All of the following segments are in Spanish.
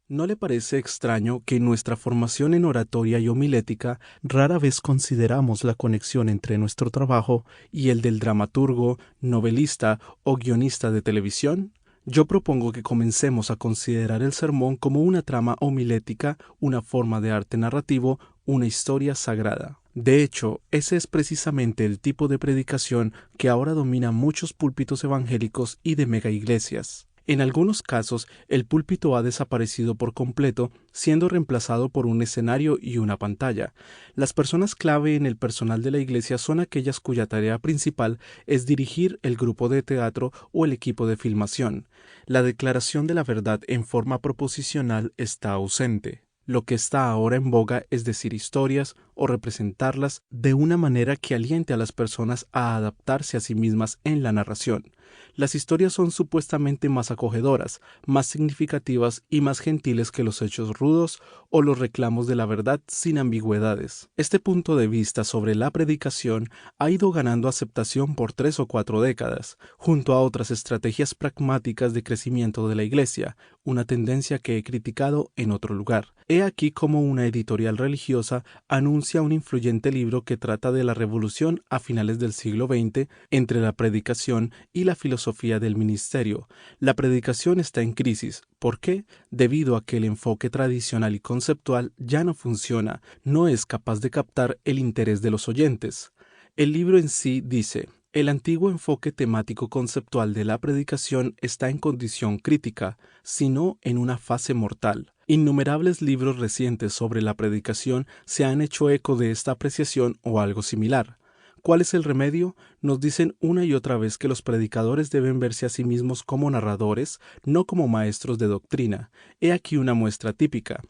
¿No le parece extraño que en nuestra formación en oratoria y homilética rara vez consideramos la conexión entre nuestro trabajo y el del dramaturgo, novelista o guionista de televisión? Yo propongo que comencemos a considerar el sermón como una trama homilética, una forma de arte narrativo, una historia sagrada. De hecho, ese es precisamente el tipo de predicación que ahora domina muchos púlpitos evangélicos y de megaiglesias. En algunos casos, el púlpito ha desaparecido por completo, siendo reemplazado por un escenario y una pantalla. Las personas clave en el personal de la iglesia son aquellas cuya tarea principal es dirigir el grupo de teatro o el equipo de filmación. La declaración de la verdad en forma proposicional está ausente. Lo que está ahora en boga es decir historias o representarlas de una manera que aliente a las personas a adaptarse a sí mismas en la narración. Las historias son supuestamente más acogedoras, más significativas y más gentiles que los hechos rudos o los reclamos de la verdad sin ambigüedades. Este punto de vista sobre la predicación ha ido ganando aceptación por 3 o 4 décadas, junto a otras estrategias pragmáticas de crecimiento de la Iglesia, una tendencia que he criticado en otro lugar. He aquí cómo una editorial religiosa anuncia un influyente libro que trata de la revolución a finales del siglo XX entre la predicación y la filosofía del ministerio. La predicación está en crisis. ¿Por qué? Debido a que el enfoque tradicional y conceptual ya no funciona, no es capaz de captar el interés de los oyentes. El libro en sí dice: el antiguo enfoque temático conceptual de la predicación está en condición crítica, sino en una fase mortal. Innumerables libros recientes sobre la predicación se han hecho eco de esta apreciación o algo similar. ¿Cuál es el remedio? Nos dicen una y otra vez que los predicadores deben verse a sí mismos como narradores, no como maestros de doctrina. He aquí una muestra típica.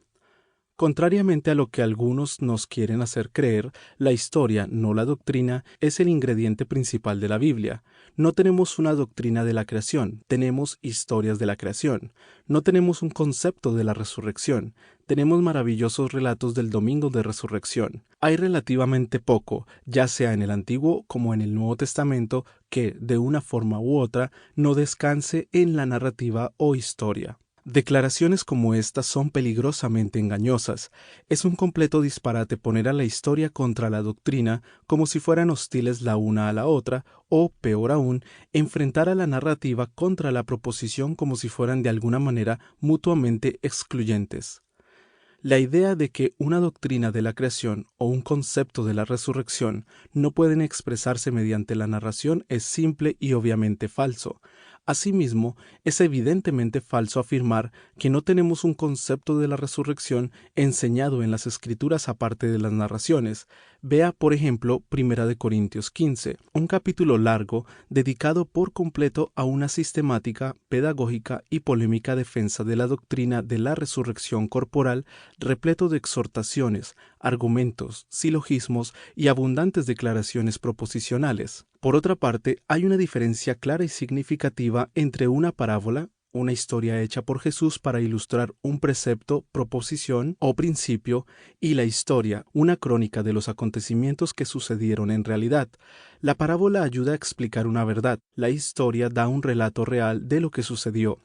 Contrariamente a lo que algunos nos quieren hacer creer, la historia, no la doctrina, es el ingrediente principal de la Biblia. No tenemos una doctrina de la creación, tenemos historias de la creación. No tenemos un concepto de la resurrección, tenemos maravillosos relatos del domingo de resurrección. Hay relativamente poco, ya sea en el Antiguo como en el Nuevo Testamento, que, de una forma u otra, no descanse en la narrativa o historia. Declaraciones como estas son peligrosamente engañosas. Es un completo disparate poner a la historia contra la doctrina como si fueran hostiles la una a la otra, o, peor aún, enfrentar a la narrativa contra la proposición como si fueran de alguna manera mutuamente excluyentes. La idea de que una doctrina de la creación o un concepto de la resurrección no pueden expresarse mediante la narración es simple y obviamente falso. Asimismo, es evidentemente falso afirmar que no tenemos un concepto de la resurrección enseñado en las Escrituras aparte de las narraciones. Vea, por ejemplo, 1 Corintios 15, un capítulo largo dedicado por completo a una sistemática, pedagógica y polémica defensa de la doctrina de la resurrección corporal, repleto de exhortaciones, argumentos, silogismos y abundantes declaraciones proposicionales. Por otra parte, hay una diferencia clara y significativa entre una parábola, una historia hecha por Jesús para ilustrar un precepto, proposición o principio, y la historia, una crónica de los acontecimientos que sucedieron en realidad. La parábola ayuda a explicar una verdad, la historia da un relato real de lo que sucedió.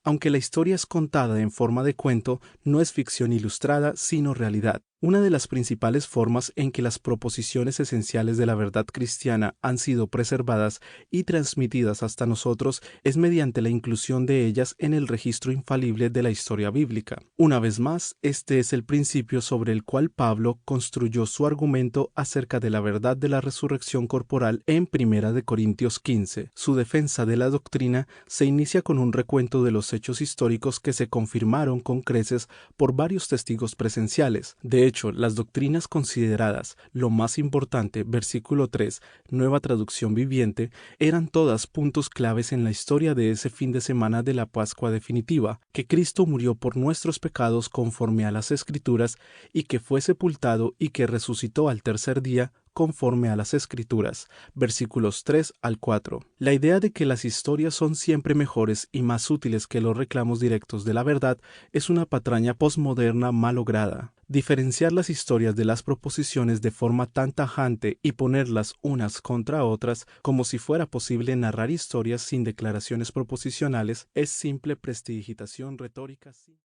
Aunque la historia es contada en forma de cuento, no es ficción ilustrada, sino realidad. Una de las principales formas en que las proposiciones esenciales de la verdad cristiana han sido preservadas y transmitidas hasta nosotros es mediante la inclusión de ellas en el registro infalible de la historia bíblica. Una vez más, este es el principio sobre el cual Pablo construyó su argumento acerca de la verdad de la resurrección corporal en 1 Corintios 15. Su defensa de la doctrina se inicia con un recuento de los hechos históricos que se confirmaron con creces por varios testigos presenciales. De hecho, las doctrinas consideradas lo más importante, versículo 3, Nueva Traducción Viviente, eran todas puntos claves en la historia de ese fin de semana de la Pascua definitiva: que Cristo murió por nuestros pecados conforme a las Escrituras, y que fue sepultado y que resucitó al tercer día conforme a las Escrituras, versículos 3 al 4. La idea de que las historias son siempre mejores y más útiles que los reclamos directos de la verdad es una patraña posmoderna malograda. Diferenciar las historias de las proposiciones de forma tan tajante y ponerlas unas contra otras como si fuera posible narrar historias sin declaraciones proposicionales es simple prestidigitación retórica.